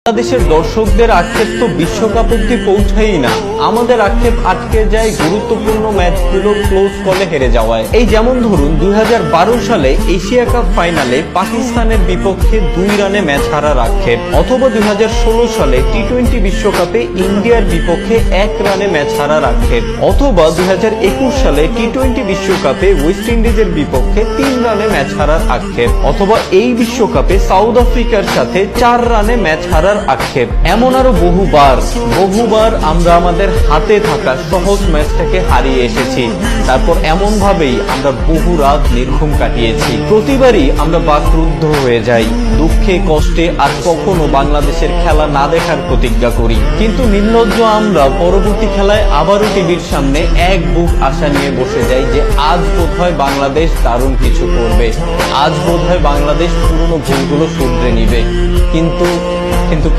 বাংলাদেশের দর্শকদের আক্ষেপ তো বিশ্বকাপ অব্দি পৌঁছাই না, আমাদের আক্ষেপ আটকে যায় গুরুত্বপূর্ণ ম্যাচগুলো ক্লোজ কলে হেরে যাওয়ায়। এই যেমন ধরুন 2012 সালে এশিয়া কাপ ফাইনালে পাকিস্তানের বিপক্ষে 2 রানে ম্যাচ হারার আক্ষেপ, অথবা 2016 সালে টি-20 বিশ্বকাপে ইন্ডিয়ার বিপক্ষে 1 রানে ম্যাচ হারার আক্ষেপ, অথবা 2021 সালে টি-20 বিশ্বকাপে ওয়েস্ট ইন্ডিজের বিপক্ষে 3 রানে ম্যাচ হারার আক্ষেপ, অথবা এই বিশ্বকাপে সাউথ আফ্রিকার সাথে 4 রানে ম্যাচ হারার আক্ষেপ। এমন আরো বহুবার আমরা আমাদের হাতে থাকা সহজ ম্যাচটাকে হারিয়ে এসেছি। তারপর এমন ভাবেই আমরা বহু রাত নির্ঘুম কাটিয়েছি। প্রতিবারই আমরা বাকরুদ্ধ হয়ে যাই, দুঃখে কষ্টে আর কখনো বাংলাদেশের খেলা না দেখার প্রতিজ্ঞা করি। কিন্তু নির্লজ্জ আমরা পরবর্তী খেলায় আবারও টিভির সামনে এক বুক আশা নিয়ে বসে যাই যে আজ বোধহয় বাংলাদেশ দারুণ কিছু করবে, আজ বোধহয় বাংলাদেশ পুরনো ভুলগুলো শুধরে নিবে। কিন্তু